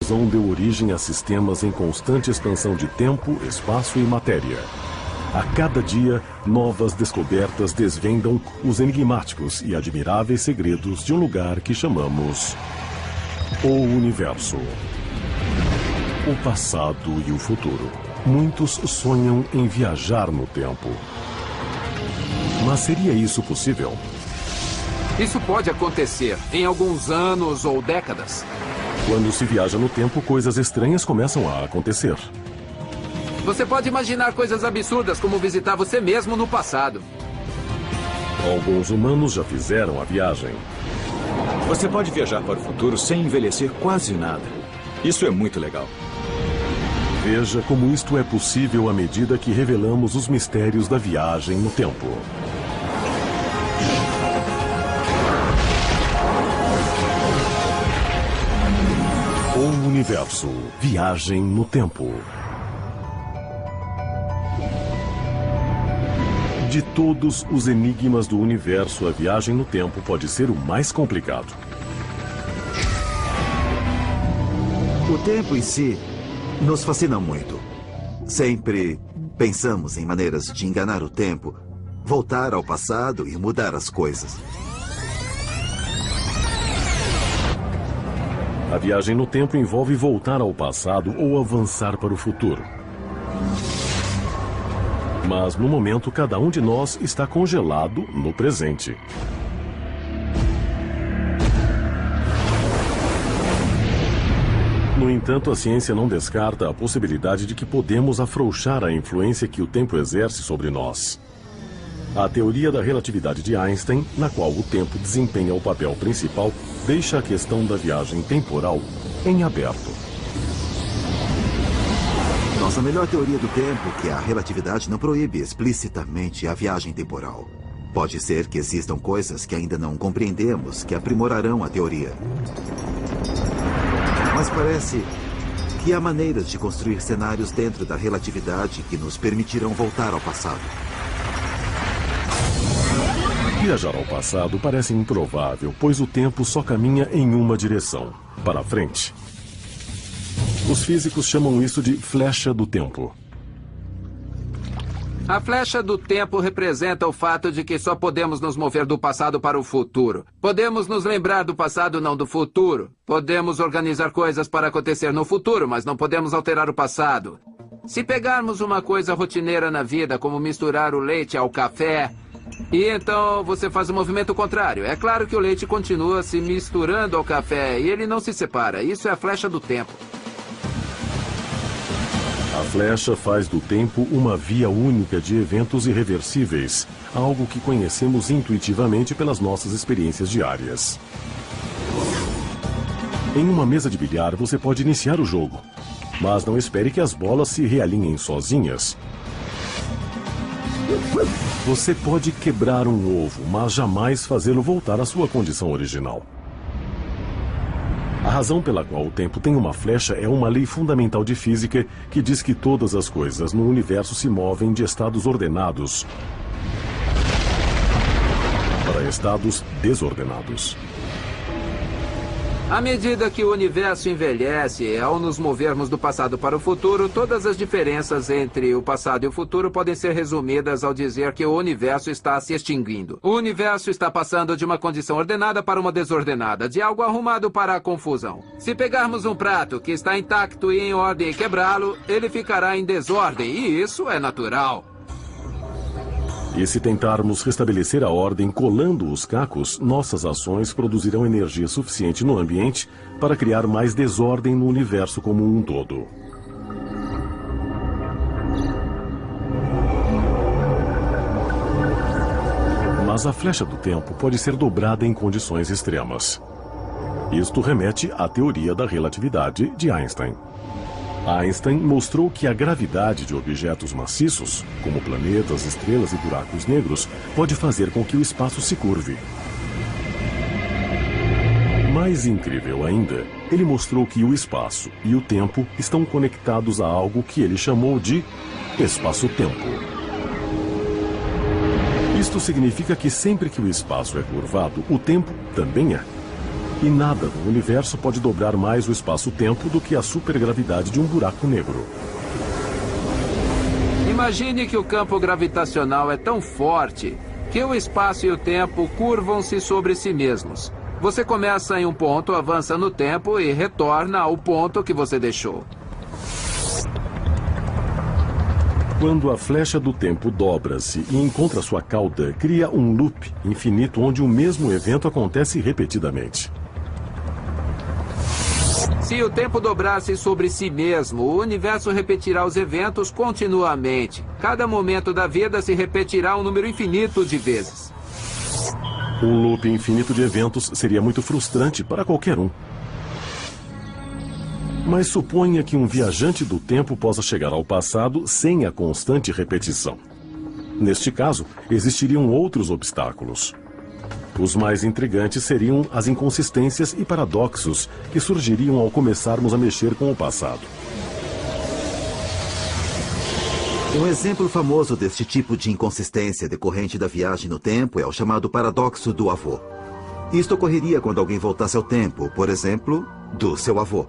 explosão deu origem a sistemas em constante expansão de tempo, espaço e matéria. A cada dia, novas descobertas desvendam os enigmáticos e admiráveis segredos de um lugar que chamamos o Universo. O passado e o futuro. Muitos sonham em viajar no tempo. Mas seria isso possível? Isso pode acontecer em alguns anos ou décadas. Quando se viaja no tempo, coisas estranhas começam a acontecer. Você pode imaginar coisas absurdas como visitar você mesmo no passado. Alguns humanos já fizeram a viagem. Você pode viajar para o futuro sem envelhecer quase nada. Isso é muito legal. Veja como isto é possível à medida que revelamos os mistérios da viagem no tempo. O Universo. Viagem no tempo. De todos os enigmas do universo, a viagem no tempo pode ser o mais complicado. O tempo em si nos fascina muito. Sempre pensamos em maneiras de enganar o tempo, voltar ao passado e mudar as coisas. A viagem no tempo envolve voltar ao passado ou avançar para o futuro. Mas, no momento, cada um de nós está congelado no presente. No entanto, a ciência não descarta a possibilidade de que podemos afrouxar a influência que o tempo exerce sobre nós. A teoria da relatividade de Einstein, na qual o tempo desempenha o papel principal, deixa a questão da viagem temporal em aberto. Nossa melhor teoria do tempo, que é a relatividade, não proíbe explicitamente a viagem temporal. Pode ser que existam coisas que ainda não compreendemos que aprimorarão a teoria. Mas parece que há maneiras de construir cenários dentro da relatividade que nos permitirão voltar ao passado. Viajar ao passado parece improvável, pois o tempo só caminha em uma direção, para frente. Os físicos chamam isso de flecha do tempo. A flecha do tempo representa o fato de que só podemos nos mover do passado para o futuro. Podemos nos lembrar do passado, não do futuro. Podemos organizar coisas para acontecer no futuro, mas não podemos alterar o passado. Se pegarmos uma coisa rotineira na vida, como misturar o leite ao café, e então você faz o movimento contrário. É claro que o leite continua se misturando ao café e ele não se separa. Isso é a flecha do tempo. A flecha faz do tempo uma via única de eventos irreversíveis, algo que conhecemos intuitivamente pelas nossas experiências diárias. Em uma mesa de bilhar, você pode iniciar o jogo, mas não espere que as bolas se realinhem sozinhas. Você pode quebrar um ovo, mas jamais fazê-lo voltar à sua condição original. A razão pela qual o tempo tem uma flecha é uma lei fundamental de física que diz que todas as coisas no universo se movem de estados ordenados para estados desordenados. À medida que o universo envelhece, ao nos movermos do passado para o futuro, todas as diferenças entre o passado e o futuro podem ser resumidas ao dizer que o universo está se extinguindo. O universo está passando de uma condição ordenada para uma desordenada, de algo arrumado para a confusão. Se pegarmos um prato que está intacto e em ordem e quebrá-lo, ele ficará em desordem, e isso é natural. E se tentarmos restabelecer a ordem colando os cacos, nossas ações produzirão energia suficiente no ambiente para criar mais desordem no universo como um todo. Mas a flecha do tempo pode ser dobrada em condições extremas. Isto remete à teoria da relatividade de Einstein. Einstein mostrou que a gravidade de objetos maciços, como planetas, estrelas e buracos negros, pode fazer com que o espaço se curve. Mais incrível ainda, ele mostrou que o espaço e o tempo estão conectados a algo que ele chamou de espaço-tempo. Isto significa que sempre que o espaço é curvado, o tempo também é. E nada no universo pode dobrar mais o espaço-tempo do que a supergravidade de um buraco negro. Imagine que o campo gravitacional é tão forte que o espaço e o tempo curvam-se sobre si mesmos. Você começa em um ponto, avança no tempo e retorna ao ponto que você deixou. Quando a flecha do tempo dobra-se e encontra sua cauda, cria um loop infinito onde o mesmo evento acontece repetidamente. Se o tempo dobrar-se sobre si mesmo, o universo repetirá os eventos continuamente. Cada momento da vida se repetirá um número infinito de vezes. Um loop infinito de eventos seria muito frustrante para qualquer um. Mas suponha que um viajante do tempo possa chegar ao passado sem a constante repetição. Neste caso, existiriam outros obstáculos. Os mais intrigantes seriam as inconsistências e paradoxos que surgiriam ao começarmos a mexer com o passado. Um exemplo famoso deste tipo de inconsistência decorrente da viagem no tempo é o chamado paradoxo do avô. Isto ocorreria quando alguém voltasse ao tempo, por exemplo, do seu avô.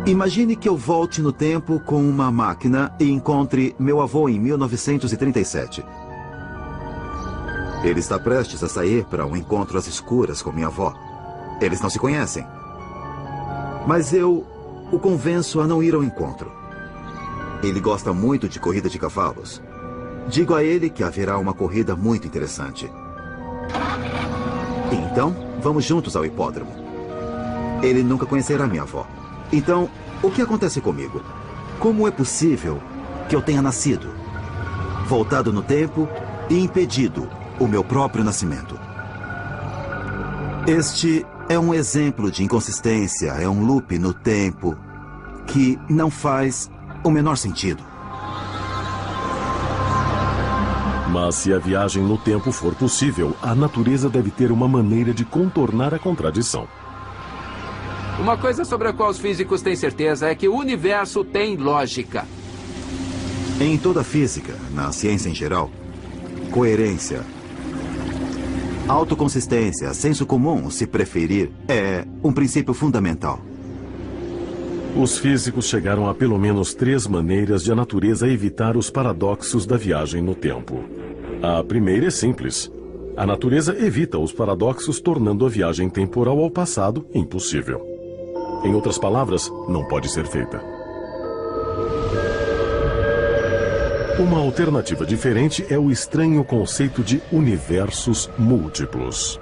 Imagine que eu volte no tempo com uma máquina e encontre meu avô em 1937. Ele está prestes a sair para um encontro às escuras com minha avó. Eles não se conhecem. Mas eu o convenço a não ir ao encontro. Ele gosta muito de corrida de cavalos. Digo a ele que haverá uma corrida muito interessante. Então, vamos juntos ao hipódromo. Ele nunca conhecerá minha avó. Então, o que acontece comigo? Como é possível que eu tenha nascido, voltado no tempo e impedido o meu próprio nascimento? Este é um exemplo de inconsistência, é um loop no tempo que não faz o menor sentido. Mas se a viagem no tempo for possível, a natureza deve ter uma maneira de contornar a contradição. Uma coisa sobre a qual os físicos têm certeza é que o universo tem lógica. Em toda a física, na ciência em geral, coerência, autoconsistência, senso comum, se preferir, é um princípio fundamental. Os físicos chegaram a pelo menos 3 maneiras de a natureza evitar os paradoxos da viagem no tempo. A primeira é simples. A natureza evita os paradoxos, tornando a viagem temporal ao passado impossível. Em outras palavras, não pode ser feita. Uma alternativa diferente é o estranho conceito de universos múltiplos.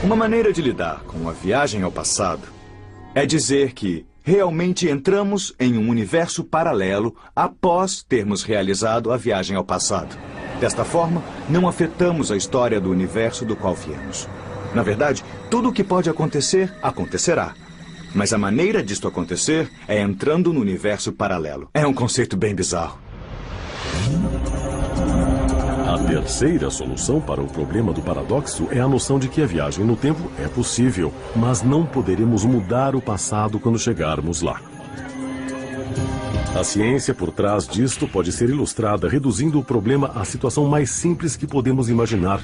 Uma maneira de lidar com a viagem ao passado é dizer que realmente entramos em um universo paralelo após termos realizado a viagem ao passado. Desta forma, não afetamos a história do universo do qual viemos. Na verdade, tudo o que pode acontecer, acontecerá. Mas a maneira disto acontecer é entrando no universo paralelo. É um conceito bem bizarro. A terceira solução para o problema do paradoxo é a noção de que a viagem no tempo é possível, mas não poderemos mudar o passado quando chegarmos lá. A ciência por trás disto pode ser ilustrada reduzindo o problema à situação mais simples que podemos imaginar,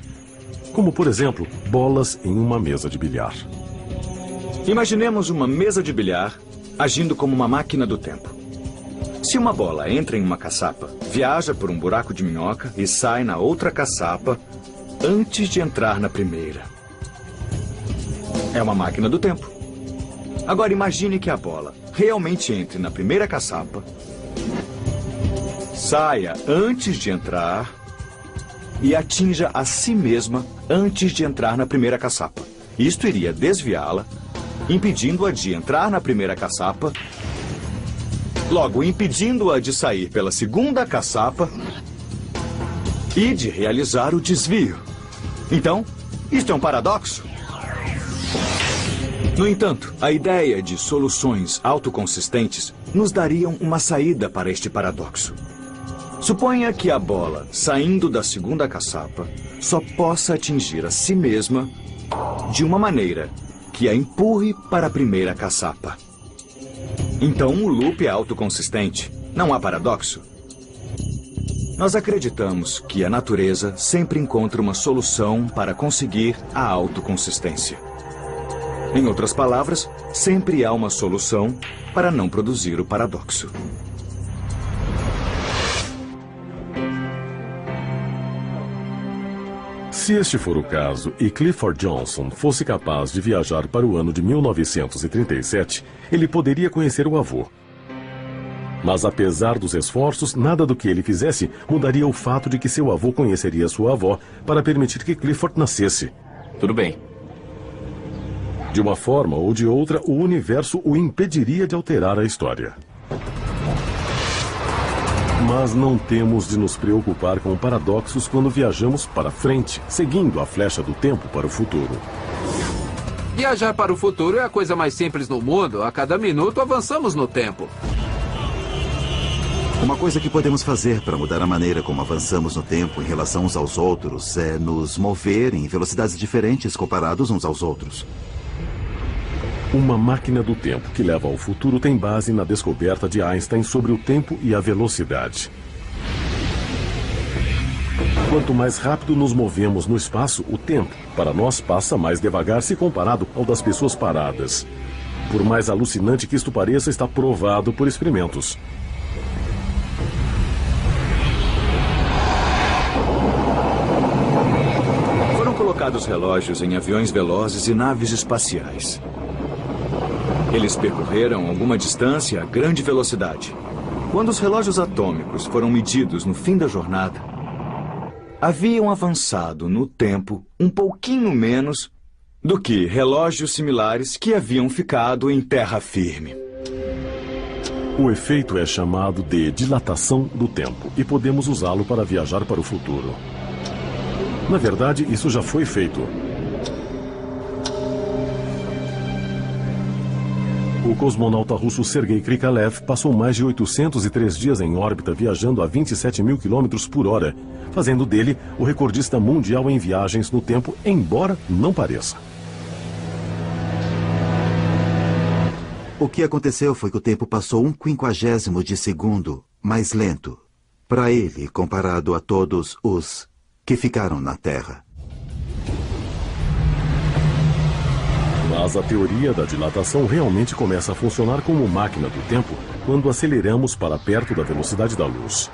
como, por exemplo, bolas em uma mesa de bilhar. Imaginemos uma mesa de bilhar agindo como uma máquina do tempo. Se uma bola entra em uma caçapa, viaja por um buraco de minhoca e sai na outra caçapa antes de entrar na primeira. É uma máquina do tempo. Agora imagine que a bola realmente entre na primeira caçapa, saia antes de entrar e atinja a si mesma antes de entrar na primeira caçapa. Isto iria desviá-la, impedindo-a de entrar na primeira caçapa, logo impedindo-a de sair pela segunda caçapa e de realizar o desvio. Então, isto é um paradoxo? No entanto, a ideia de soluções autoconsistentes nos dariam uma saída para este paradoxo. Suponha que a bola, saindo da segunda caçapa, só possa atingir a si mesma de uma maneira que a empurre para a primeira caçapa. Então o loop é autoconsistente. Não há paradoxo. Nós acreditamos que a natureza sempre encontra uma solução para conseguir a autoconsistência. Em outras palavras, sempre há uma solução para não produzir o paradoxo. Se este for o caso e Clifford Johnson fosse capaz de viajar para o ano de 1937, ele poderia conhecer o avô. Mas apesar dos esforços, nada do que ele fizesse mudaria o fato de que seu avô conheceria sua avó para permitir que Clifford nascesse. Tudo bem. De uma forma ou de outra, o universo o impediria de alterar a história. Mas não temos de nos preocupar com paradoxos quando viajamos para frente, seguindo a flecha do tempo para o futuro. Viajar para o futuro é a coisa mais simples no mundo. A cada minuto avançamos no tempo. Uma coisa que podemos fazer para mudar a maneira como avançamos no tempo em relação uns aos outros é nos mover em velocidades diferentes comparados uns aos outros. Uma máquina do tempo que leva ao futuro tem base na descoberta de Einstein sobre o tempo e a velocidade. Quanto mais rápido nos movemos no espaço, o tempo, para nós, passa mais devagar se comparado ao das pessoas paradas. Por mais alucinante que isto pareça, está provado por experimentos. Foram colocados relógios em aviões velozes e naves espaciais. Eles percorreram alguma distância a grande velocidade. Quando os relógios atômicos foram medidos no fim da jornada, haviam avançado no tempo um pouquinho menos do que relógios similares que haviam ficado em terra firme. O efeito é chamado de dilatação do tempo e podemos usá-lo para viajar para o futuro. Na verdade, isso já foi feito. O cosmonauta russo Sergei Krikalev passou mais de 803 dias em órbita viajando a 27 mil quilômetros por hora, fazendo dele o recordista mundial em viagens no tempo, embora não pareça. O que aconteceu foi que o tempo passou 1/50 de segundo mais lento para ele comparado a todos os que ficaram na Terra. Mas a teoria da dilatação realmente começa a funcionar como máquina do tempo quando aceleramos para perto da velocidade da luz.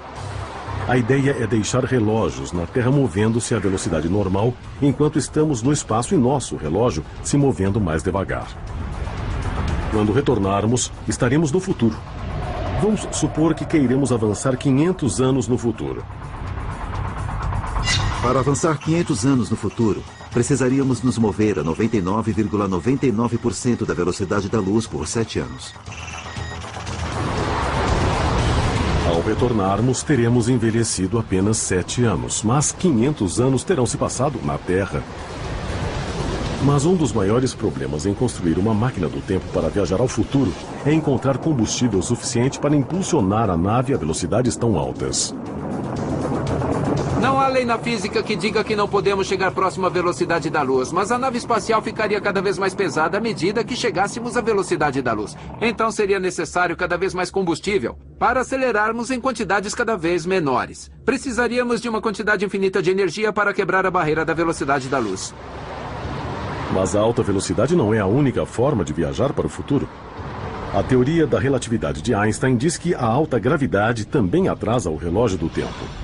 A ideia é deixar relógios na Terra movendo-se à velocidade normal, enquanto estamos no espaço e nosso relógio se movendo mais devagar. Quando retornarmos, estaremos no futuro. Vamos supor que queiremos avançar 500 anos no futuro. Para avançar 500 anos no futuro, precisaríamos nos mover a 99,99% da velocidade da luz por 7 anos. Ao retornarmos, teremos envelhecido apenas 7 anos, mas 500 anos terão se passado na Terra. Mas um dos maiores problemas em construir uma máquina do tempo para viajar ao futuro é encontrar combustível suficiente para impulsionar a nave a velocidades tão altas. Não há lei na física que diga que não podemos chegar próximo à velocidade da luz, mas a nave espacial ficaria cada vez mais pesada à medida que chegássemos à velocidade da luz. Então seria necessário cada vez mais combustível para acelerarmos em quantidades cada vez menores. Precisaríamos de uma quantidade infinita de energia para quebrar a barreira da velocidade da luz. Mas a alta velocidade não é a única forma de viajar para o futuro. A teoria da relatividade de Einstein diz que a alta gravidade também atrasa o relógio do tempo.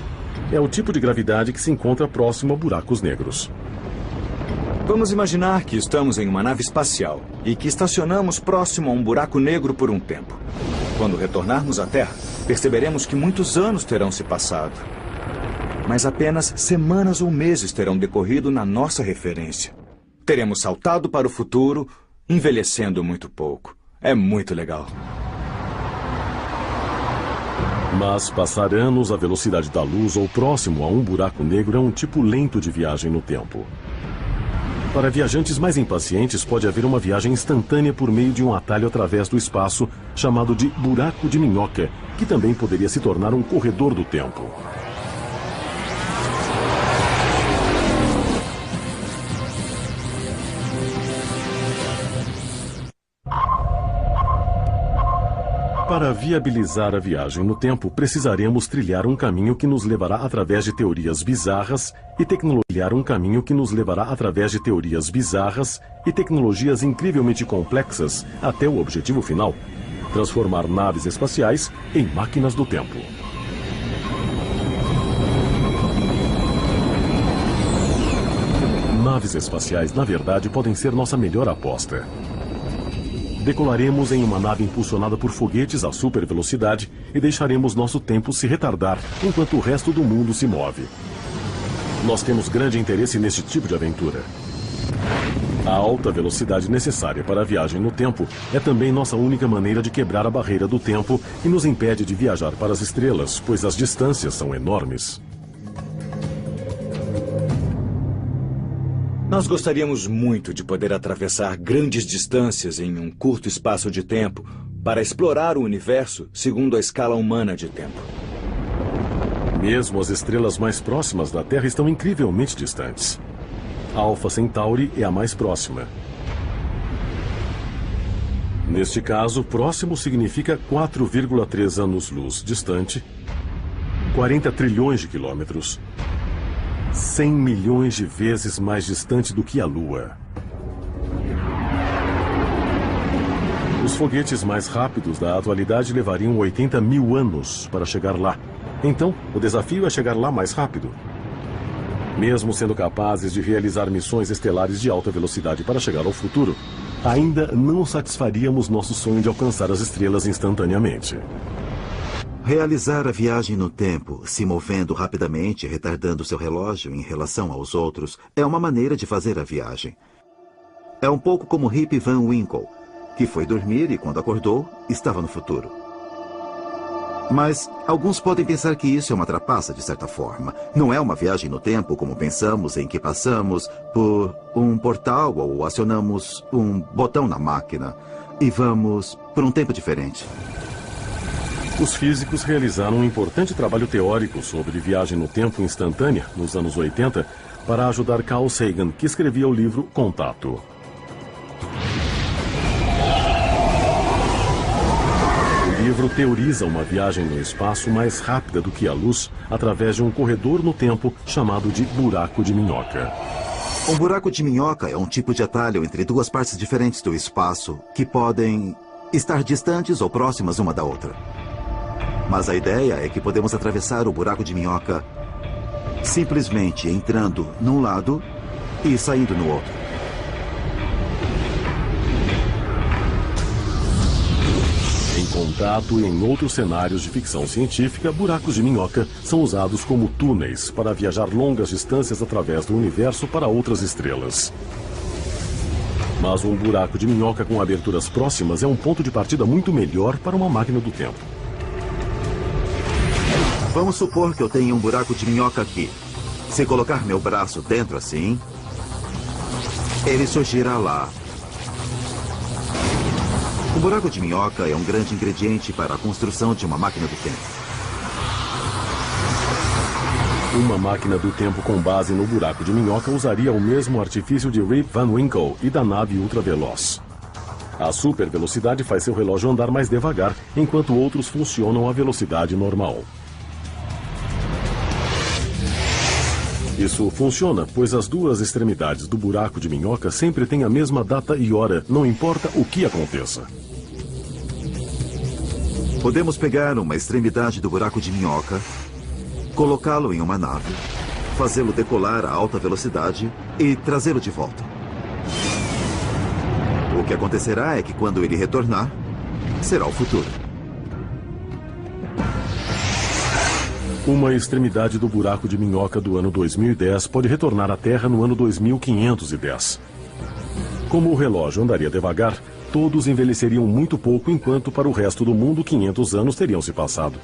É o tipo de gravidade que se encontra próximo a buracos negros. Vamos imaginar que estamos em uma nave espacial e que estacionamos próximo a um buraco negro por um tempo. Quando retornarmos à Terra, perceberemos que muitos anos terão se passado. Mas apenas semanas ou meses terão decorrido na nossa referência. Teremos saltado para o futuro, envelhecendo muito pouco. É muito legal. Mas passar anos à velocidade da luz ou próximo a um buraco negro é um tipo lento de viagem no tempo. Para viajantes mais impacientes, pode haver uma viagem instantânea por meio de um atalho através do espaço, chamado de buraco de minhoca, que também poderia se tornar um corredor do tempo. Para viabilizar a viagem no tempo, precisaremos trilhar um caminho que nos levará através de teorias bizarras e tecnologias incrivelmente complexas até o objetivo final: transformar naves espaciais em máquinas do tempo. Naves espaciais, na verdade, podem ser nossa melhor aposta. Decolaremos em uma nave impulsionada por foguetes a super velocidade e deixaremos nosso tempo se retardar enquanto o resto do mundo se move. Nós temos grande interesse neste tipo de aventura. A alta velocidade necessária para a viagem no tempo é também nossa única maneira de quebrar a barreira do tempo e nos impede de viajar para as estrelas, pois as distâncias são enormes. Nós gostaríamos muito de poder atravessar grandes distâncias em um curto espaço de tempo para explorar o universo segundo a escala humana de tempo. Mesmo as estrelas mais próximas da Terra estão incrivelmente distantes. Alpha Centauri é a mais próxima. Neste caso, próximo significa 4,3 anos-luz distante, 40 trilhões de quilômetros, 100 milhões de vezes mais distante do que a Lua. Os foguetes mais rápidos da atualidade levariam 80 mil anos para chegar lá. Então, o desafio é chegar lá mais rápido. Mesmo sendo capazes de realizar missões estelares de alta velocidade para chegar ao futuro, ainda não satisfaríamos nosso sonho de alcançar as estrelas instantaneamente. Realizar a viagem no tempo, se movendo rapidamente e retardando seu relógio em relação aos outros, é uma maneira de fazer a viagem. É um pouco como Rip Van Winkle, que foi dormir e, quando acordou, estava no futuro. Mas alguns podem pensar que isso é uma trapaça, de certa forma. Não é uma viagem no tempo como pensamos, em que passamos por um portal ou acionamos um botão na máquina e vamos por um tempo diferente. Os físicos realizaram um importante trabalho teórico sobre viagem no tempo instantânea nos anos 80 para ajudar Carl Sagan, que escrevia o livro Contato. O livro teoriza uma viagem no espaço mais rápida do que a luz através de um corredor no tempo chamado de buraco de minhoca. Um buraco de minhoca é um tipo de atalho entre duas partes diferentes do espaço que podem estar distantes ou próximas uma da outra. Mas a ideia é que podemos atravessar o buraco de minhoca simplesmente entrando num lado e saindo no outro. Em Contato e em outros cenários de ficção científica, buracos de minhoca são usados como túneis para viajar longas distâncias através do universo para outras estrelas. Mas um buraco de minhoca com aberturas próximas é um ponto de partida muito melhor para uma máquina do tempo. Vamos supor que eu tenho um buraco de minhoca aqui. Se colocar meu braço dentro assim, ele surgirá lá. O buraco de minhoca é um grande ingrediente para a construção de uma máquina do tempo. Uma máquina do tempo com base no buraco de minhoca usaria o mesmo artifício de Rip Van Winkle e da nave ultraveloz. A supervelocidade faz seu relógio andar mais devagar, enquanto outros funcionam à velocidade normal. Isso funciona, pois as duas extremidades do buraco de minhoca sempre têm a mesma data e hora, não importa o que aconteça. Podemos pegar uma extremidade do buraco de minhoca, colocá-lo em uma nave, fazê-lo decolar a alta velocidade e trazê-lo de volta. O que acontecerá é que quando ele retornar, será o futuro. Uma extremidade do buraco de minhoca do ano 2010 pode retornar à Terra no ano 2510. Como o relógio andaria devagar, todos envelheceriam muito pouco, enquanto para o resto do mundo 500 anos teriam se passado.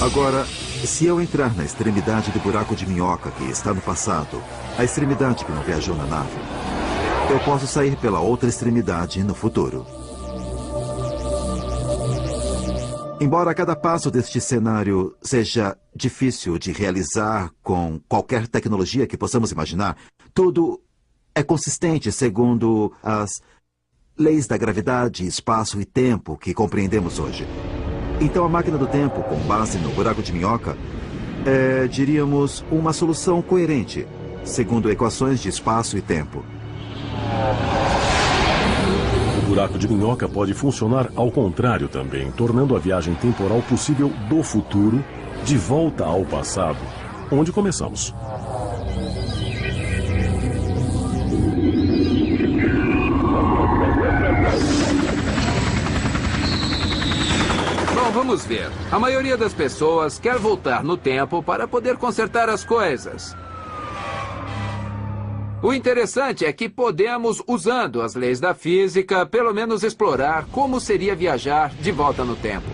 Agora, se eu entrar na extremidade do buraco de minhoca que está no passado, a extremidade que não viajou na nave, eu posso sair pela outra extremidade no futuro. Embora cada passo deste cenário seja difícil de realizar com qualquer tecnologia que possamos imaginar, tudo é consistente segundo as leis da gravidade, espaço e tempo que compreendemos hoje. Então a máquina do tempo, com base no buraco de minhoca, é, diríamos, uma solução coerente, segundo equações de espaço e tempo. O buraco de minhoca pode funcionar ao contrário também, tornando a viagem temporal possível do futuro, de volta ao passado, onde começamos. Bom, vamos ver. A maioria das pessoas quer voltar no tempo para poder consertar as coisas. O interessante é que podemos, usando as leis da física, pelo menos explorar como seria viajar de volta no tempo.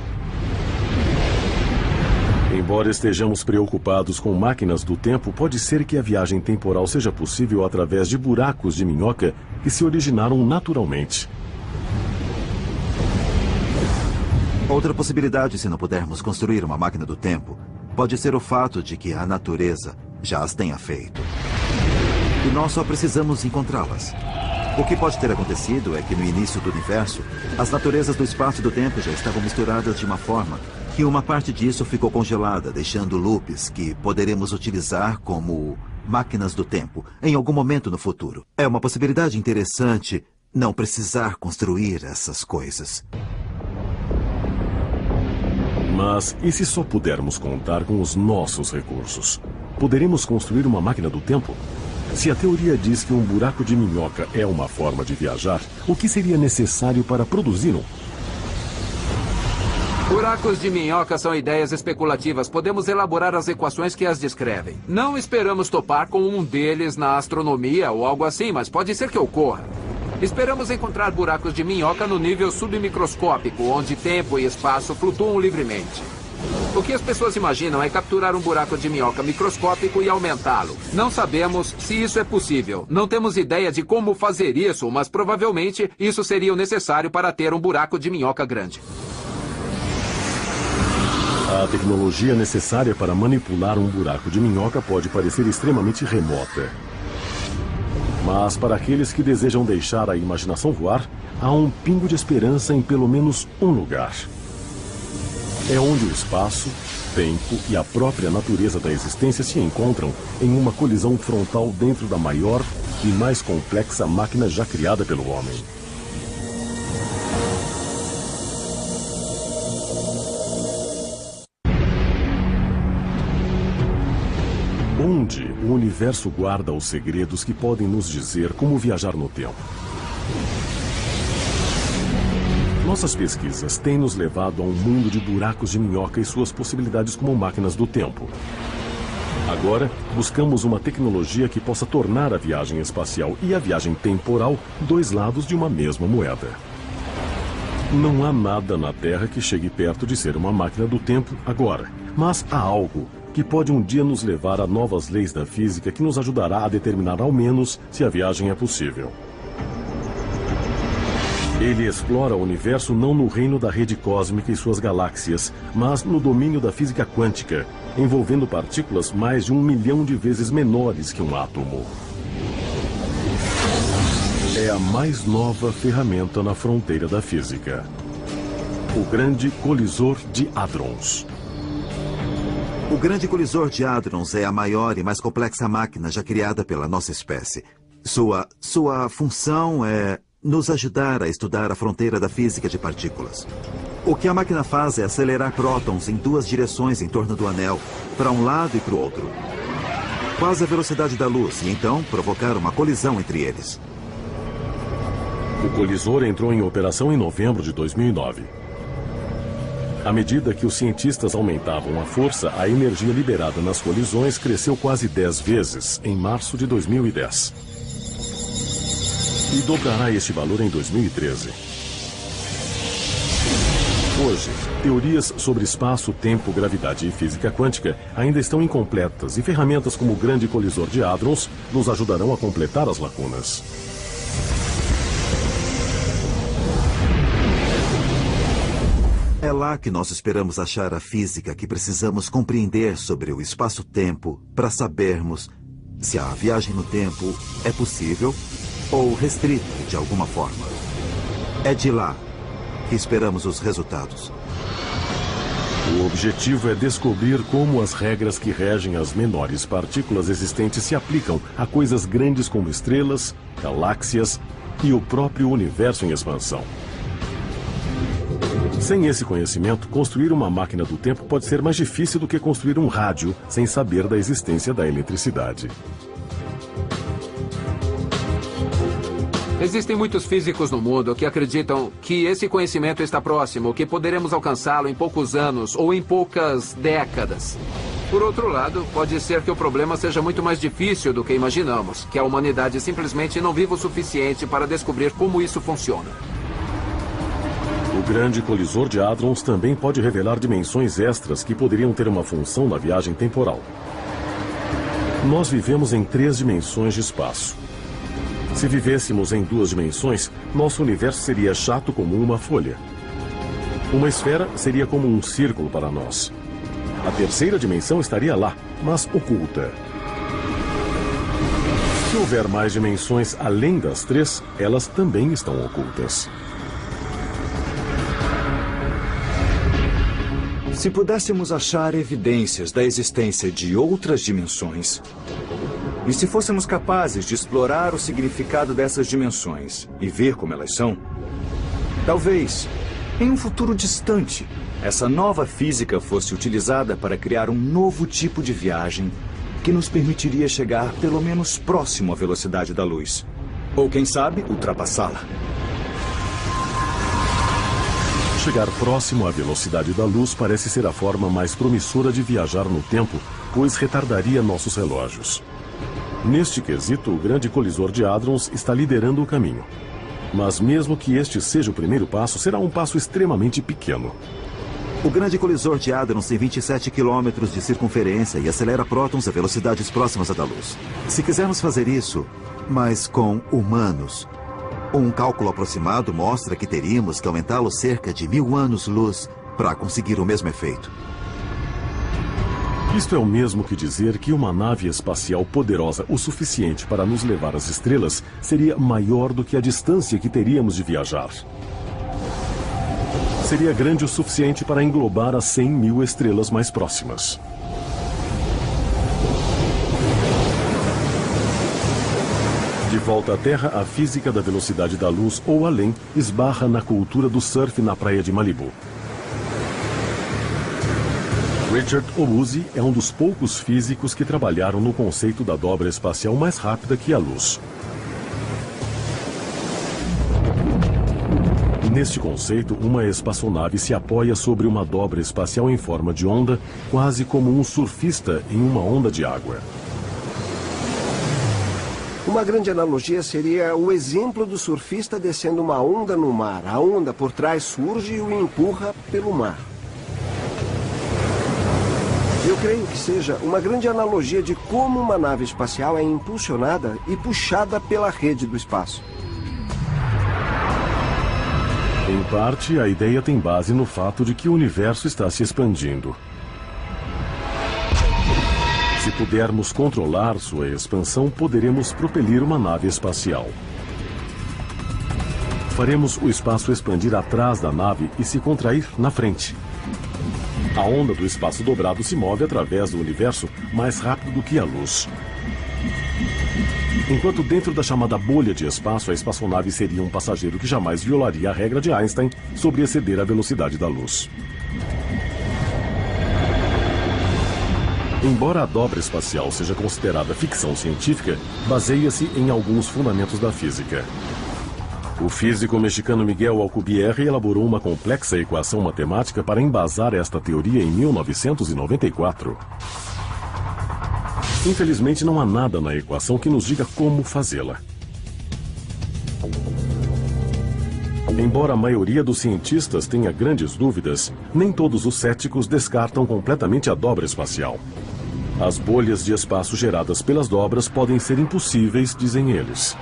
Embora estejamos preocupados com máquinas do tempo, pode ser que a viagem temporal seja possível através de buracos de minhoca que se originaram naturalmente. Outra possibilidade, se não pudermos construir uma máquina do tempo, pode ser o fato de que a natureza já as tenha feito. E nós só precisamos encontrá-las. O que pode ter acontecido é que no início do universo, as naturezas do espaço e do tempo já estavam misturadas de uma forma que uma parte disso ficou congelada, deixando loops que poderemos utilizar como máquinas do tempo em algum momento no futuro. É uma possibilidade interessante não precisar construir essas coisas. Mas e se só pudermos contar com os nossos recursos? Poderemos construir uma máquina do tempo? Se a teoria diz que um buraco de minhoca é uma forma de viajar, o que seria necessário para produzir um? Buracos de minhoca são ideias especulativas. Podemos elaborar as equações que as descrevem. Não esperamos topar com um deles na astronomia ou algo assim, mas pode ser que ocorra. Esperamos encontrar buracos de minhoca no nível submicroscópico, onde tempo e espaço flutuam livremente. O que as pessoas imaginam é capturar um buraco de minhoca microscópico e aumentá-lo. Não sabemos se isso é possível. Não temos ideia de como fazer isso, mas provavelmente isso seria o necessário para ter um buraco de minhoca grande. A tecnologia necessária para manipular um buraco de minhoca pode parecer extremamente remota. Mas para aqueles que desejam deixar a imaginação voar, há um pingo de esperança em pelo menos um lugar. É onde o espaço, tempo e a própria natureza da existência se encontram em uma colisão frontal dentro da maior e mais complexa máquina já criada pelo homem. Onde o universo guarda os segredos que podem nos dizer como viajar no tempo. Nossas pesquisas têm nos levado a um mundo de buracos de minhoca e suas possibilidades como máquinas do tempo. Agora, buscamos uma tecnologia que possa tornar a viagem espacial e a viagem temporal dois lados de uma mesma moeda. Não há nada na Terra que chegue perto de ser uma máquina do tempo agora, mas há algo que pode um dia nos levar a novas leis da física que nos ajudará a determinar ao menos se a viagem é possível. Ele explora o universo não no reino da rede cósmica e suas galáxias, mas no domínio da física quântica, envolvendo partículas mais de 1 milhão de vezes menores que um átomo. É a mais nova ferramenta na fronteira da física. O Grande Colisor de Hadrons. O Grande Colisor de Hadrons é a maior e mais complexa máquina já criada pela nossa espécie. Sua função é nos ajudar a estudar a fronteira da física de partículas. O que a máquina faz é acelerar prótons em duas direções em torno do anel, para um lado e para o outro, quase a velocidade da luz, e então provocar uma colisão entre eles. O colisor entrou em operação em novembro de 2009. À medida que os cientistas aumentavam a força, a energia liberada nas colisões cresceu quase 10 vezes em março de 2010. E dobrará este valor em 2013. Hoje, teorias sobre espaço, tempo, gravidade e física quântica ainda estão incompletas e ferramentas como o Grande Colisor de Hadrons nos ajudarão a completar as lacunas. É lá que nós esperamos achar a física que precisamos compreender sobre o espaço-tempo para sabermos se a viagem no tempo é possível ou restrita de alguma forma. É de lá que esperamos os resultados. O objetivo é descobrir como as regras que regem as menores partículas existentes se aplicam a coisas grandes como estrelas, galáxias e o próprio universo em expansão. Sem esse conhecimento, construir uma máquina do tempo pode ser mais difícil do que construir um rádio sem saber da existência da eletricidade. Existem muitos físicos no mundo que acreditam que esse conhecimento está próximo, que poderemos alcançá-lo em poucos anos ou em poucas décadas. Por outro lado, pode ser que o problema seja muito mais difícil do que imaginamos, que a humanidade simplesmente não viva o suficiente para descobrir como isso funciona. O grande colisor de hadrons também pode revelar dimensões extras que poderiam ter uma função na viagem temporal. Nós vivemos em 3 dimensões de espaço. Se vivêssemos em 2 dimensões, nosso universo seria chato como uma folha. Uma esfera seria como um círculo para nós. A 3ª dimensão estaria lá, mas oculta. Se houver mais dimensões além das 3, elas também estão ocultas. Se pudéssemos achar evidências da existência de outras dimensões, e se fôssemos capazes de explorar o significado dessas dimensões e ver como elas são, talvez, em um futuro distante, essa nova física fosse utilizada para criar um novo tipo de viagem que nos permitiria chegar pelo menos próximo à velocidade da luz. Ou, quem sabe, ultrapassá-la. Chegar próximo à velocidade da luz parece ser a forma mais promissora de viajar no tempo, pois retardaria nossos relógios. Neste quesito, o grande colisor de hadrons está liderando o caminho. Mas mesmo que este seja o primeiro passo, será um passo extremamente pequeno. O grande colisor de hadrons tem 27 quilômetros de circunferência e acelera prótons a velocidades próximas à da luz. Se quisermos fazer isso, mas com humanos, um cálculo aproximado mostra que teríamos que aumentá-lo cerca de 1000 anos-luz para conseguir o mesmo efeito. Isto é o mesmo que dizer que uma nave espacial poderosa o suficiente para nos levar às estrelas seria maior do que a distância que teríamos de viajar. Seria grande o suficiente para englobar as 100.000 estrelas mais próximas. De volta à Terra, a física da velocidade da luz ou além esbarra na cultura do surf na praia de Malibu. Richard Ouzzi é um dos poucos físicos que trabalharam no conceito da dobra espacial mais rápida que a luz. Neste conceito, uma espaçonave se apoia sobre uma dobra espacial em forma de onda, quase como um surfista em uma onda de água. Uma grande analogia seria o exemplo do surfista descendo uma onda no mar. A onda por trás surge e o empurra pelo mar. Eu creio que seja uma grande analogia de como uma nave espacial é impulsionada e puxada pela rede do espaço. Em parte, a ideia tem base no fato de que o universo está se expandindo. Se pudermos controlar sua expansão, poderemos propelir uma nave espacial. Faremos o espaço expandir atrás da nave e se contrair na frente. A onda do espaço dobrado se move através do universo mais rápido do que a luz. Enquanto dentro da chamada bolha de espaço, a espaçonave seria um passageiro que jamais violaria a regra de Einstein sobre exceder a velocidade da luz. Embora a dobra espacial seja considerada ficção científica, baseia-se em alguns fundamentos da física. O físico mexicano Miguel Alcubierre elaborou uma complexa equação matemática para embasar esta teoria em 1994. Infelizmente, não há nada na equação que nos diga como fazê-la. Embora a maioria dos cientistas tenha grandes dúvidas, nem todos os céticos descartam completamente a dobra espacial. As bolhas de espaço geradas pelas dobras podem ser impossíveis, dizem eles.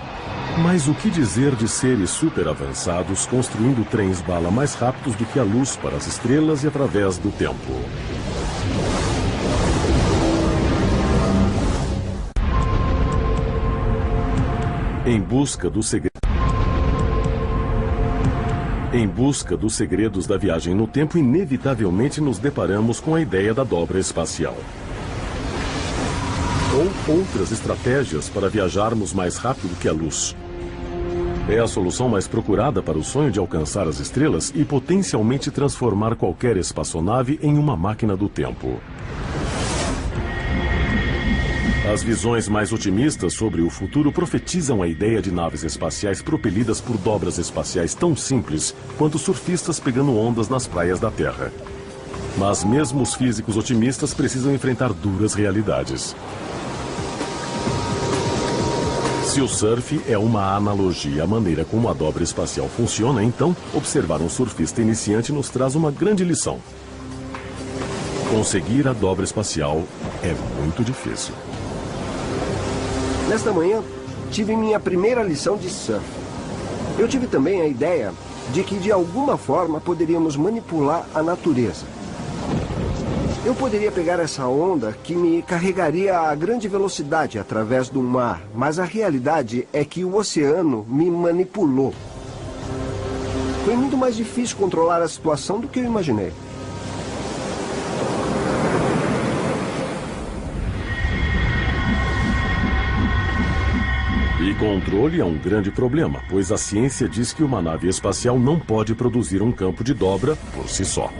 Mas o que dizer de seres super avançados construindo trens-bala mais rápidos do que a luz para as estrelas e através do tempo? Em busca do segredo. Em busca dos segredos da viagem no tempo, inevitavelmente nos deparamos com a ideia da dobra espacial. Ou outras estratégias para viajarmos mais rápido que a luz. É a solução mais procurada para o sonho de alcançar as estrelas e potencialmente transformar qualquer espaçonave em uma máquina do tempo. As visões mais otimistas sobre o futuro profetizam a ideia de naves espaciais propelidas por dobras espaciais tão simples quanto surfistas pegando ondas nas praias da Terra. Mas mesmo os físicos otimistas precisam enfrentar duras realidades. Se o surf é uma analogia à maneira como a dobra espacial funciona, então observar um surfista iniciante nos traz uma grande lição. Conseguir a dobra espacial é muito difícil. Nesta manhã, tive minha primeira lição de surf. Eu tive também a ideia de que, de alguma forma, poderíamos manipular a natureza. Eu poderia pegar essa onda que me carregaria a grande velocidade através do mar, mas a realidade é que o oceano me manipulou. Foi muito mais difícil controlar a situação do que eu imaginei. E controle é um grande problema, pois a ciência diz que uma nave espacial não pode produzir um campo de dobra por si só.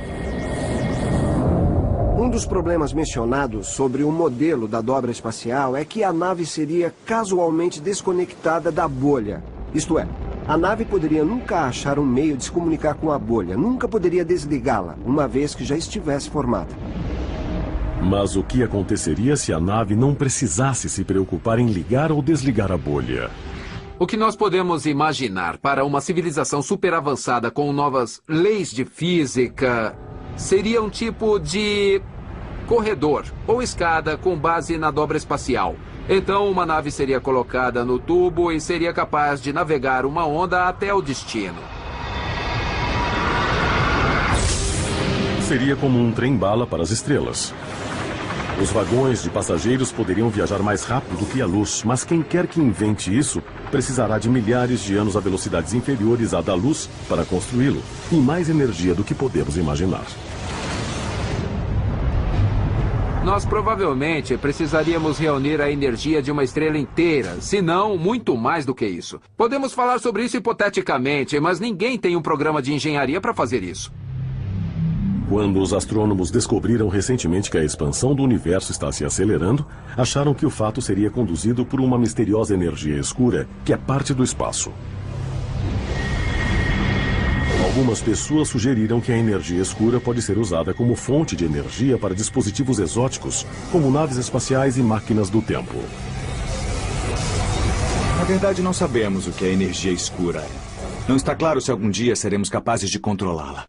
Um dos problemas mencionados sobre o modelo da dobra espacial é que a nave seria casualmente desconectada da bolha. Isto é, a nave poderia nunca achar um meio de se comunicar com a bolha, nunca poderia desligá-la, uma vez que já estivesse formada. Mas o que aconteceria se a nave não precisasse se preocupar em ligar ou desligar a bolha? O que nós podemos imaginar para uma civilização super avançada com novas leis de física seria um tipo de corredor ou escada com base na dobra espacial. Então, uma nave seria colocada no tubo e seria capaz de navegar uma onda até o destino. Seria como um trem-bala para as estrelas. Os vagões de passageiros poderiam viajar mais rápido do que a luz, mas quem quer que invente isso precisará de milhares de anos a velocidades inferiores à da luz para construí-lo, e mais energia do que podemos imaginar. Nós provavelmente precisaríamos reunir a energia de uma estrela inteira, se não muito mais do que isso. Podemos falar sobre isso hipoteticamente, mas ninguém tem um programa de engenharia para fazer isso. Quando os astrônomos descobriram recentemente que a expansão do universo está se acelerando, acharam que o fato seria conduzido por uma misteriosa energia escura que é parte do espaço. Algumas pessoas sugeriram que a energia escura pode ser usada como fonte de energia para dispositivos exóticos, como naves espaciais e máquinas do tempo. Na verdade, não sabemos o que é energia escura. Não está claro se algum dia seremos capazes de controlá-la.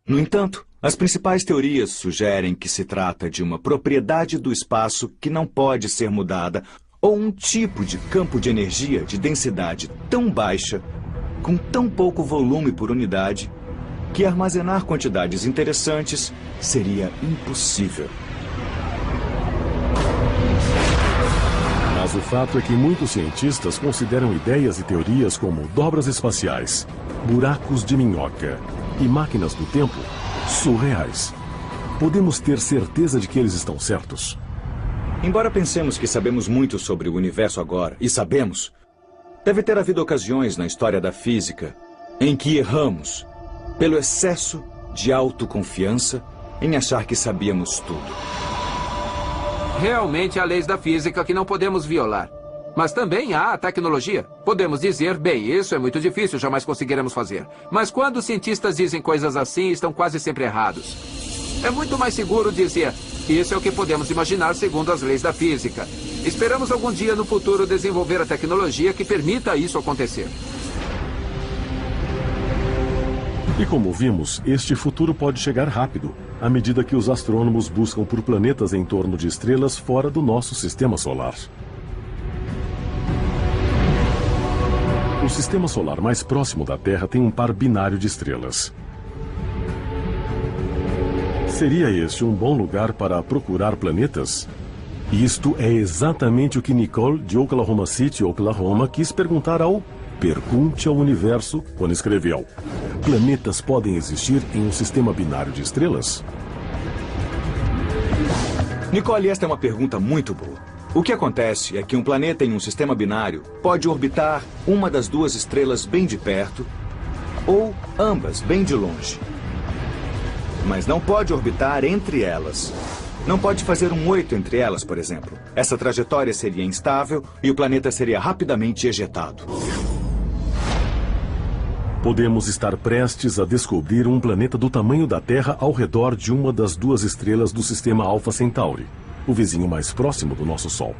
No entanto, as principais teorias sugerem que se trata de uma propriedade do espaço que não pode ser mudada, ou um tipo de campo de energia de densidade tão baixa, com tão pouco volume por unidade, que armazenar quantidades interessantes seria impossível. Mas o fato é que muitos cientistas consideram ideias e teorias como dobras espaciais, buracos de minhoca e máquinas do tempo surreais. Podemos ter certeza de que eles estão certos? Embora pensemos que sabemos muito sobre o universo agora, e sabemos, deve ter havido ocasiões na história da física em que erramos pelo excesso de autoconfiança em achar que sabíamos tudo. Realmente há leis da física que não podemos violar. Mas também há a tecnologia. Podemos dizer, bem, isso é muito difícil, jamais conseguiremos fazer. Mas quando os cientistas dizem coisas assim, estão quase sempre errados. É muito mais seguro dizer, isso é o que podemos imaginar segundo as leis da física. Esperamos algum dia no futuro desenvolver a tecnologia que permita isso acontecer. E como vimos, este futuro pode chegar rápido, à medida que os astrônomos buscam por planetas em torno de estrelas fora do nosso sistema solar. O sistema solar mais próximo da Terra tem um par binário de estrelas. Seria este um bom lugar para procurar planetas? Isto é exatamente o que Nicole, de Oklahoma City, Oklahoma, quis perguntar ao Pergunte ao Universo quando escreveu: planetas podem existir em um sistema binário de estrelas? Nicole, esta é uma pergunta muito boa. O que acontece é que um planeta em um sistema binário pode orbitar uma das duas estrelas bem de perto ou ambas bem de longe. Mas não pode orbitar entre elas. Não pode fazer um 8 entre elas, por exemplo. Essa trajetória seria instável e o planeta seria rapidamente ejetado. Podemos estar prestes a descobrir um planeta do tamanho da Terra ao redor de uma das duas estrelas do sistema Alpha Centauri, o vizinho mais próximo do nosso Sol.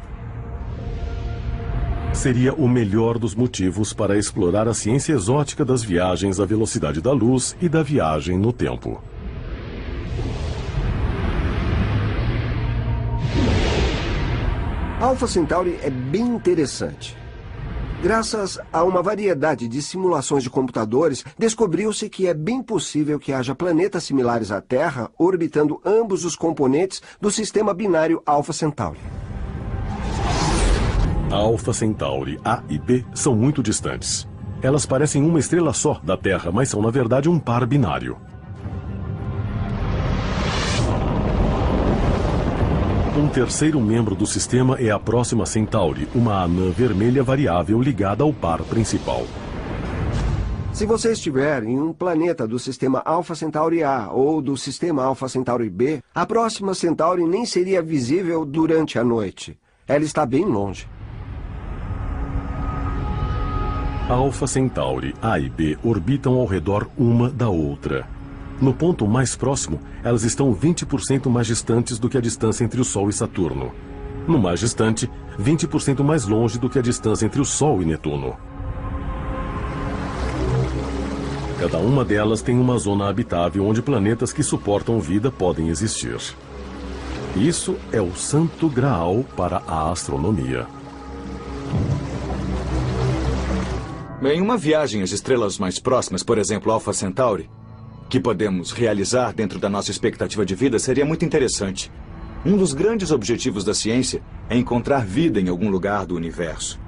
Seria o melhor dos motivos para explorar a ciência exótica das viagens à velocidade da luz e da viagem no tempo. Alpha Centauri é bem interessante. Graças a uma variedade de simulações de computadores, descobriu-se que é bem possível que haja planetas similares à Terra orbitando ambos os componentes do sistema binário Alpha Centauri. Alpha Centauri A e B são muito distantes. Elas parecem uma estrela só da Terra, mas são na verdade um par binário. Um terceiro membro do sistema é a Próxima Centauri, uma anã vermelha variável ligada ao par principal. Se você estiver em um planeta do sistema Alpha Centauri A ou do sistema Alpha Centauri B, a Próxima Centauri nem seria visível durante a noite. Ela está bem longe. Alpha Centauri A e B orbitam ao redor uma da outra. No ponto mais próximo, elas estão 20% mais distantes do que a distância entre o Sol e Saturno. No mais distante, 20% mais longe do que a distância entre o Sol e Netuno. Cada uma delas tem uma zona habitável onde planetas que suportam vida podem existir. Isso é o santo graal para a astronomia. Em uma viagem às estrelas mais próximas, por exemplo, Alpha Centauri, que podemos realizar dentro da nossa expectativa de vida, seria muito interessante. Um dos grandes objetivos da ciência é encontrar vida em algum lugar do universo.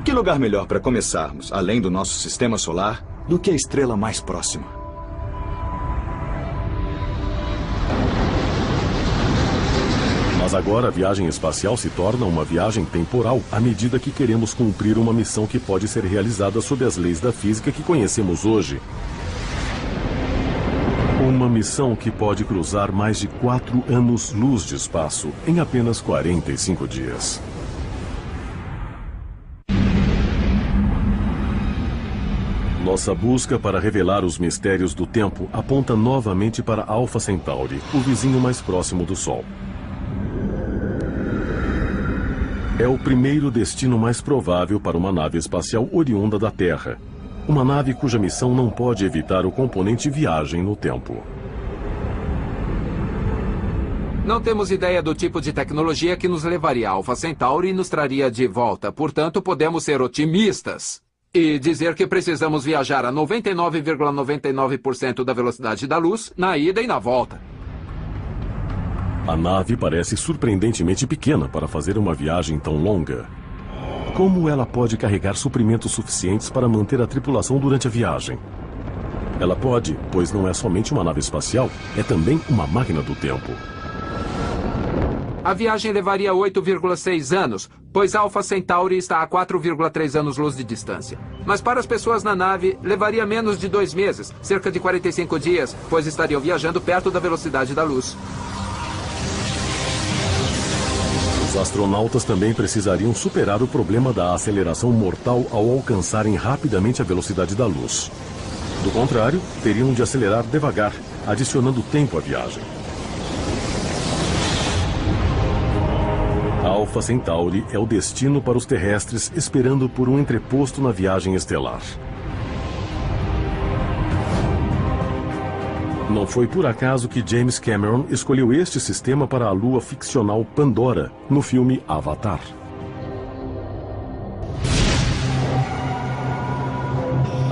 Que lugar melhor para começarmos, além do nosso sistema solar, do que a estrela mais próxima? Mas agora a viagem espacial se torna uma viagem temporal à medida que queremos cumprir uma missão que pode ser realizada sob as leis da física que conhecemos hoje. Uma missão que pode cruzar mais de 4 anos-luz de espaço em apenas 45 dias. Nossa busca para revelar os mistérios do tempo aponta novamente para Alpha Centauri, o vizinho mais próximo do Sol. É o primeiro destino mais provável para uma nave espacial oriunda da Terra. Uma nave cuja missão não pode evitar o componente viagem no tempo. Não temos ideia do tipo de tecnologia que nos levaria a Alpha Centauri e nos traria de volta. Portanto, podemos ser otimistas e dizer que precisamos viajar a 99,99% da velocidade da luz na ida e na volta. A nave parece surpreendentemente pequena para fazer uma viagem tão longa. Como ela pode carregar suprimentos suficientes para manter a tripulação durante a viagem? Ela pode, pois não é somente uma nave espacial, é também uma máquina do tempo. A viagem levaria 8,6 anos, pois Alpha Centauri está a 4,3 anos-luz de distância. Mas para as pessoas na nave, levaria menos de 2 meses, cerca de 45 dias, pois estariam viajando perto da velocidade da luz. Os astronautas também precisariam superar o problema da aceleração mortal ao alcançarem rapidamente a velocidade da luz. Do contrário, teriam de acelerar devagar, adicionando tempo à viagem. Alpha Centauri é o destino para os terrestres esperando por um entreposto na viagem estelar. Não foi por acaso que James Cameron escolheu este sistema para a lua ficcional Pandora, no filme Avatar.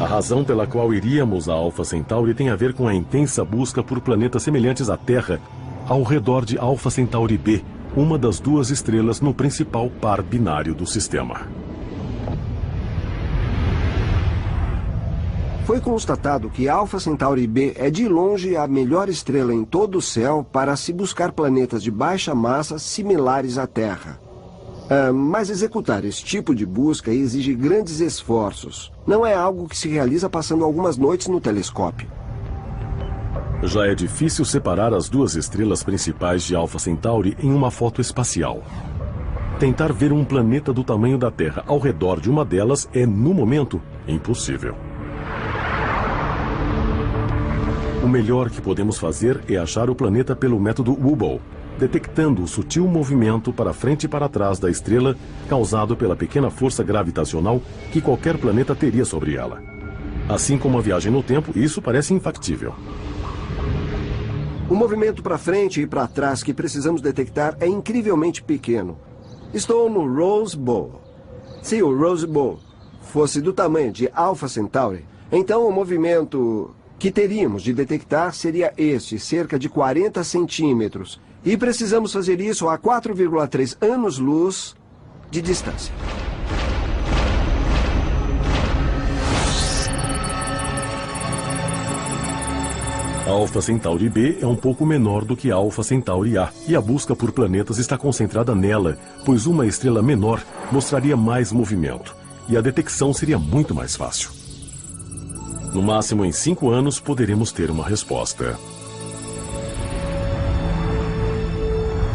A razão pela qual iríamos a Alpha Centauri tem a ver com a intensa busca por planetas semelhantes à Terra ao redor de Alpha Centauri B, uma das duas estrelas no principal par binário do sistema. Foi constatado que Alpha Centauri B é de longe a melhor estrela em todo o céu para se buscar planetas de baixa massa similares à Terra. Mas executar esse tipo de busca exige grandes esforços. Não é algo que se realiza passando algumas noites no telescópio. Já é difícil separar as duas estrelas principais de Alpha Centauri em uma foto espacial. Tentar ver um planeta do tamanho da Terra ao redor de uma delas é, no momento, impossível. O melhor que podemos fazer é achar o planeta pelo método Hubble, detectando o sutil movimento para frente e para trás da estrela causado pela pequena força gravitacional que qualquer planeta teria sobre ela. Assim como a viagem no tempo, isso parece infactível. O movimento para frente e para trás que precisamos detectar é incrivelmente pequeno. Estou no Rose Bowl. Se o Rose Bowl fosse do tamanho de Alpha Centauri, então o movimento que teríamos de detectar seria este, cerca de 40 centímetros. E precisamos fazer isso a 4,3 anos-luz de distância. Alpha Centauri B é um pouco menor do que Alpha Centauri A, e a busca por planetas está concentrada nela, pois uma estrela menor mostraria mais movimento, e a detecção seria muito mais fácil. No máximo em 5 anos poderemos ter uma resposta.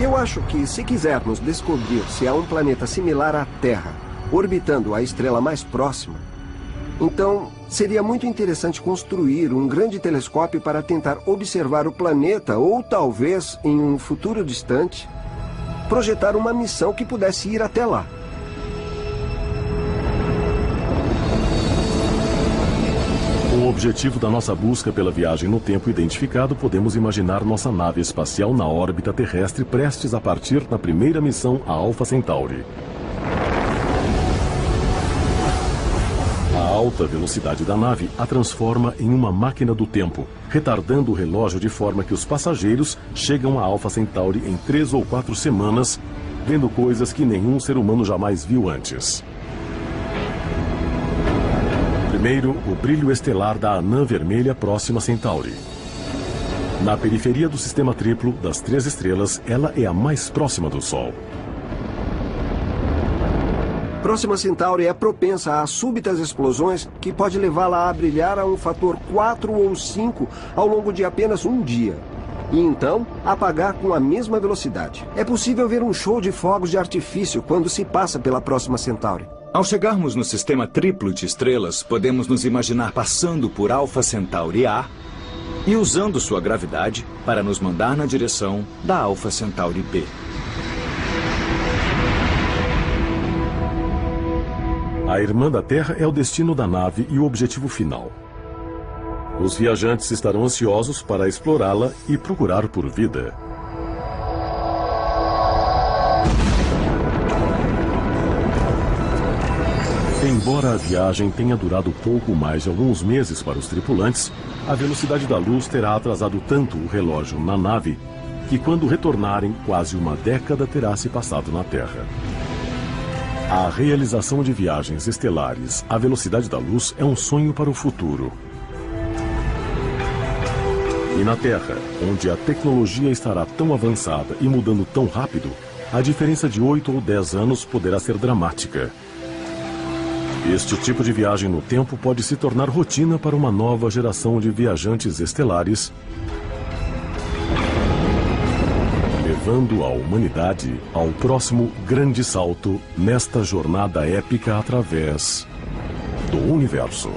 Eu acho que, se quisermos descobrir se há um planeta similar à Terra, orbitando a estrela mais próxima, então seria muito interessante construir um grande telescópio para tentar observar o planeta, ou talvez, em um futuro distante, projetar uma missão que pudesse ir até lá. Com o objetivo da nossa busca pela viagem no tempo identificado, podemos imaginar nossa nave espacial na órbita terrestre prestes a partir na primeira missão a Alpha Centauri. A alta velocidade da nave a transforma em uma máquina do tempo, retardando o relógio de forma que os passageiros chegam a Alpha Centauri em 3 ou 4 semanas, vendo coisas que nenhum ser humano jamais viu antes. Primeiro, o brilho estelar da anã vermelha próxima a Centauri. Na periferia do sistema triplo das 3 estrelas, ela é a mais próxima do Sol. Próxima Centauri é propensa a súbitas explosões que pode levá-la a brilhar a um fator 4 ou 5 ao longo de apenas um dia. E então, apagar com a mesma velocidade. É possível ver um show de fogos de artifício quando se passa pela Próxima Centauri. Ao chegarmos no sistema triplo de estrelas, podemos nos imaginar passando por Alpha Centauri A e usando sua gravidade para nos mandar na direção da Alpha Centauri B. A irmã da Terra é o destino da nave e o objetivo final. Os viajantes estarão ansiosos para explorá-la e procurar por vida. Embora a viagem tenha durado pouco mais de alguns meses para os tripulantes, a velocidade da luz terá atrasado tanto o relógio na nave que, quando retornarem, quase uma década terá se passado na Terra. A realização de viagens estelares à velocidade da luz é um sonho para o futuro. E na Terra, onde a tecnologia estará tão avançada e mudando tão rápido, a diferença de 8 ou 10 anos poderá ser dramática. Este tipo de viagem no tempo pode se tornar rotina para uma nova geração de viajantes estelares, levando a humanidade ao próximo grande salto nesta jornada épica através do universo.